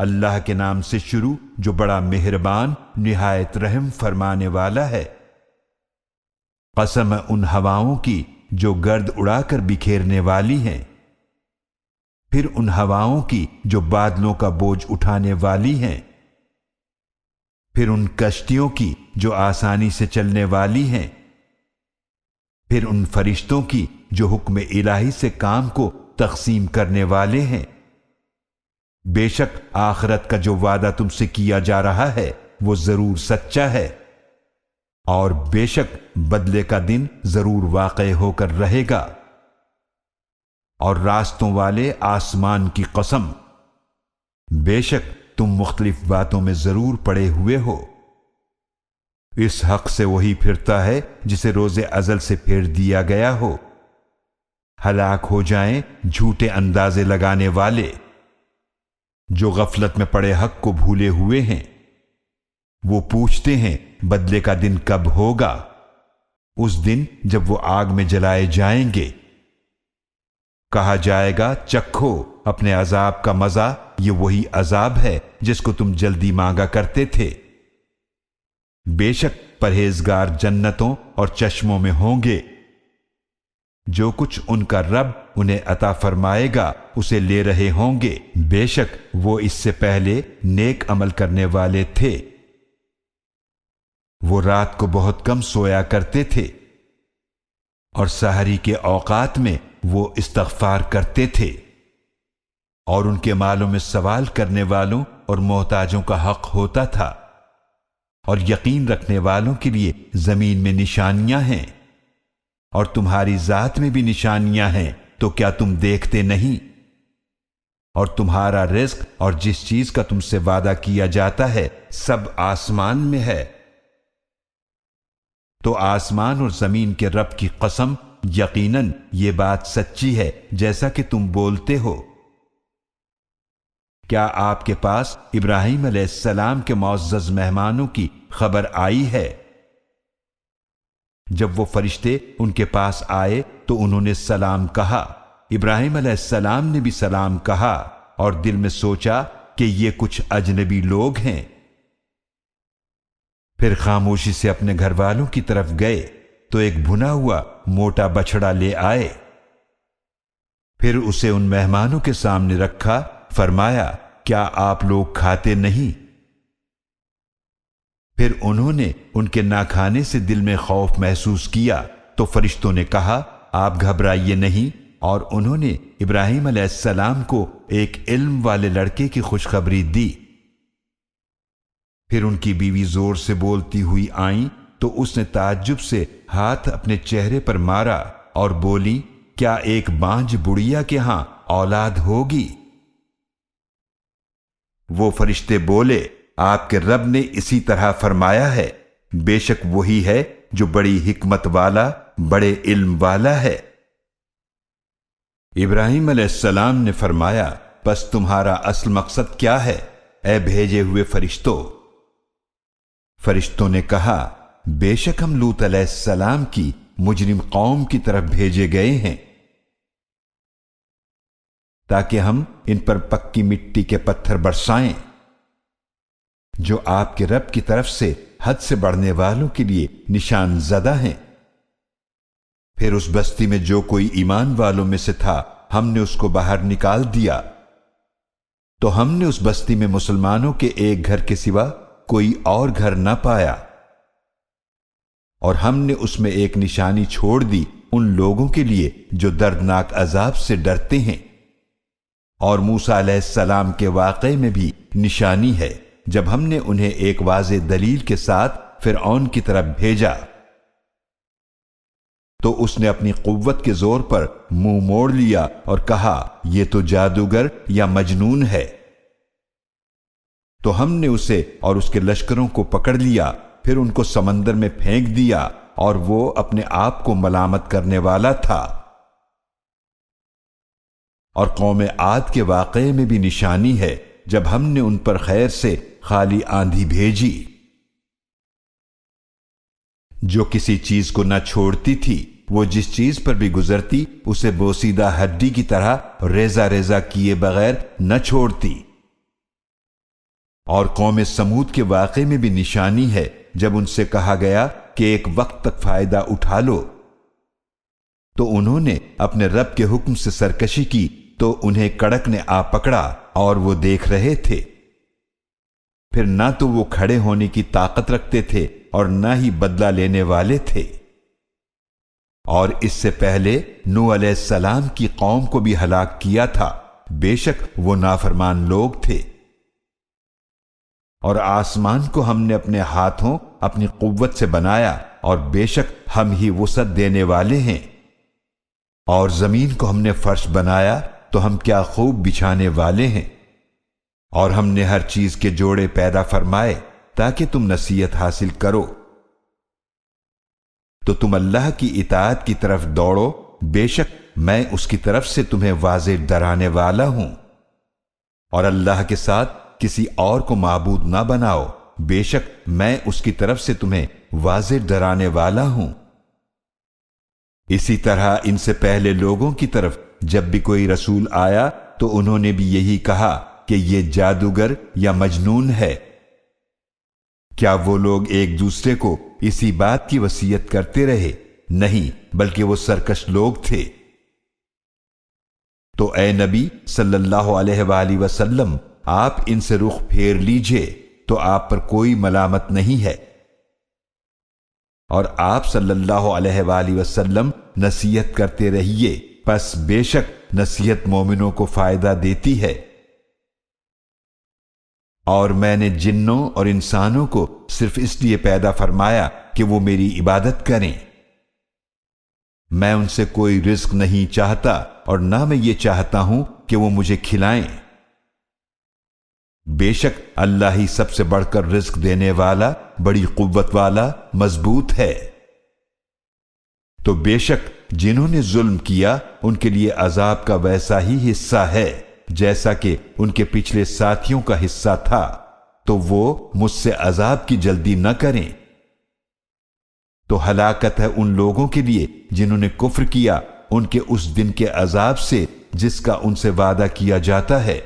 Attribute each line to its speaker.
Speaker 1: اللہ کے نام سے شروع جو بڑا مہربان نہایت رحم فرمانے والا ہے۔ قسم ان ہواؤں کی جو گرد اڑا کر بکھیرنے والی ہیں، پھر ان ہواؤں کی جو بادلوں کا بوجھ اٹھانے والی ہیں، پھر ان کشتیوں کی جو آسانی سے چلنے والی ہیں، پھر ان فرشتوں کی جو حکم الہی سے کام کو تقسیم کرنے والے ہیں۔ بے شک آخرت کا جو وعدہ تم سے کیا جا رہا ہے وہ ضرور سچا ہے، اور بے شک بدلے کا دن ضرور واقع ہو کر رہے گا۔ اور راستوں والے آسمان کی قسم، بے شک تم مختلف باتوں میں ضرور پڑے ہوئے ہو۔ اس حق سے وہی پھرتا ہے جسے روز ازل سے پھیر دیا گیا ہو۔ ہلاک ہو جائیں جھوٹے اندازے لگانے والے جو غفلت میں پڑے حق کو بھولے ہوئے ہیں۔ وہ پوچھتے ہیں بدلے کا دن کب ہوگا؟ اس دن جب وہ آگ میں جلائے جائیں گے۔ کہا جائے گا چکھو اپنے عذاب کا مزہ، یہ وہی عذاب ہے جس کو تم جلدی مانگا کرتے تھے۔ بے شک پرہیزگار جنتوں اور چشموں میں ہوں گے۔ جو کچھ ان کا رب انہیں عطا فرمائے گا اسے لے رہے ہوں گے، بے شک وہ اس سے پہلے نیک عمل کرنے والے تھے۔ وہ رات کو بہت کم سویا کرتے تھے، اور سحری کے اوقات میں وہ استغفار کرتے تھے، اور ان کے مالوں میں سوال کرنے والوں اور محتاجوں کا حق ہوتا تھا۔ اور یقین رکھنے والوں کے لیے زمین میں نشانیاں ہیں، اور تمہاری ذات میں بھی نشانیاں ہیں، تو کیا تم دیکھتے نہیں؟ اور تمہارا رزق اور جس چیز کا تم سے وعدہ کیا جاتا ہے سب آسمان میں ہے۔ تو آسمان اور زمین کے رب کی قسم، یقیناً یہ بات سچی ہے جیسا کہ تم بولتے ہو۔ کیا آپ کے پاس ابراہیم علیہ السلام کے معزز مہمانوں کی خبر آئی ہے؟ جب وہ فرشتے ان کے پاس آئے تو انہوں نے سلام کہا۔ ابراہیم علیہ السلام نے بھی سلام کہا، اور دل میں سوچا کہ یہ کچھ اجنبی لوگ ہیں۔ پھر خاموشی سے اپنے گھر والوں کی طرف گئے تو ایک بھنا ہوا موٹا بچڑا لے آئے۔ پھر اسے ان مہمانوں کے سامنے رکھا، فرمایا کیا آپ لوگ کھاتے نہیں؟ پھر انہوں نے ان کے نہ کھانے سے دل میں خوف محسوس کیا تو فرشتوں نے کہا آپ گھبرائیے نہیں، اور انہوں نے ابراہیم علیہ السلام کو ایک علم والے لڑکے کی خوشخبری دی۔ پھر ان کی بیوی زور سے بولتی ہوئی آئیں تو اس نے تعجب سے ہاتھ اپنے چہرے پر مارا اور بولی کیا ایک بانجھ بڑھیا کے ہاں اولاد ہوگی؟ وہ فرشتے بولے آپ کے رب نے اسی طرح فرمایا ہے، بے شک وہی ہے جو بڑی حکمت والا بڑے علم والا ہے۔ ابراہیم علیہ السلام نے فرمایا پس تمہارا اصل مقصد کیا ہے اے بھیجے ہوئے فرشتوں؟ فرشتوں نے کہا بے شک ہم لوط علیہ السلام کی مجرم قوم کی طرف بھیجے گئے ہیں، تاکہ ہم ان پر پکی مٹی کے پتھر برسائیں جو آپ کے رب کی طرف سے حد سے بڑھنے والوں کے لیے نشان زدہ ہیں۔ پھر اس بستی میں جو کوئی ایمان والوں میں سے تھا ہم نے اس کو باہر نکال دیا، تو ہم نے اس بستی میں مسلمانوں کے ایک گھر کے سوا کوئی اور گھر نہ پایا، اور ہم نے اس میں ایک نشانی چھوڑ دی ان لوگوں کے لیے جو دردناک عذاب سے ڈرتے ہیں۔ اور موسیٰ علیہ السلام کے واقعے میں بھی نشانی ہے جب ہم نے انہیں ایک واضح دلیل کے ساتھ فرعون کی طرف بھیجا، تو اس نے اپنی قوت کے زور پر منہ موڑ لیا اور کہا یہ تو جادوگر یا مجنون ہے۔ تو ہم نے اسے اور اس کے لشکروں کو پکڑ لیا، پھر ان کو سمندر میں پھینک دیا، اور وہ اپنے آپ کو ملامت کرنے والا تھا۔ اور قوم عاد کے واقعے میں بھی نشانی ہے جب ہم نے ان پر خیر سے خالی آندھی بھیجی جو کسی چیز کو نہ چھوڑتی تھی، وہ جس چیز پر بھی گزرتی اسے بوسیدہ ہڈی کی طرح ریزہ ریزہ کیے بغیر نہ چھوڑتی۔ اور قوم سمود کے واقعے میں بھی نشانی ہے جب ان سے کہا گیا کہ ایک وقت تک فائدہ اٹھا لو، تو انہوں نے اپنے رب کے حکم سے سرکشی کی تو انہیں کڑک نے آ پکڑا اور وہ دیکھ رہے تھے۔ پھر نہ تو وہ کھڑے ہونے کی طاقت رکھتے تھے اور نہ ہی بدلہ لینے والے تھے۔ اور اس سے پہلے نوح علیہ السلام کی قوم کو بھی ہلاک کیا تھا، بے شک وہ نافرمان لوگ تھے۔ اور آسمان کو ہم نے اپنے ہاتھوں اپنی قوت سے بنایا اور بے شک ہم ہی وسعت دینے والے ہیں۔ اور زمین کو ہم نے فرش بنایا تو ہم کیا خوب بچھانے والے ہیں۔ اور ہم نے ہر چیز کے جوڑے پیدا فرمائے تاکہ تم نصیحت حاصل کرو، تو تم اللہ کی اطاعت کی طرف دوڑو، بے شک میں اس کی طرف سے تمہیں واضح ڈرانے والا ہوں۔ اور اللہ کے ساتھ کسی اور کو معبود نہ بناؤ، بے شک میں اس کی طرف سے تمہیں واضح ڈرانے والا ہوں۔ اسی طرح ان سے پہلے لوگوں کی طرف جب بھی کوئی رسول آیا تو انہوں نے بھی یہی کہا کہ یہ جادوگر یا مجنون ہے۔ کیا وہ لوگ ایک دوسرے کو اسی بات کی وصیت کرتے رہے؟ نہیں، بلکہ وہ سرکش لوگ تھے۔ تو اے نبی صلی اللہ علیہ وآلہ وسلم، آپ ان سے رخ پھیر لیجئے تو آپ پر کوئی ملامت نہیں ہے، اور آپ صلی اللہ علیہ وآلہ وسلم نصیحت کرتے رہیے، پس بے شک نصیحت مومنوں کو فائدہ دیتی ہے۔ اور میں نے جنوں اور انسانوں کو صرف اس لیے پیدا فرمایا کہ وہ میری عبادت کریں۔ میں ان سے کوئی رزق نہیں چاہتا اور نہ میں یہ چاہتا ہوں کہ وہ مجھے کھلائیں۔ بے شک اللہ ہی سب سے بڑھ کر رزق دینے والا، بڑی قوت والا، مضبوط ہے۔ تو بے شک جنہوں نے ظلم کیا ان کے لیے عذاب کا ویسا ہی حصہ ہے جیسا کہ ان کے پچھلے ساتھیوں کا حصہ تھا، تو وہ مجھ سے عذاب کی جلدی نہ کریں۔ تو ہلاکت ہے ان لوگوں کے لیے جنہوں نے کفر کیا، ان کے اس دن کے عذاب سے جس کا ان سے وعدہ کیا جاتا ہے۔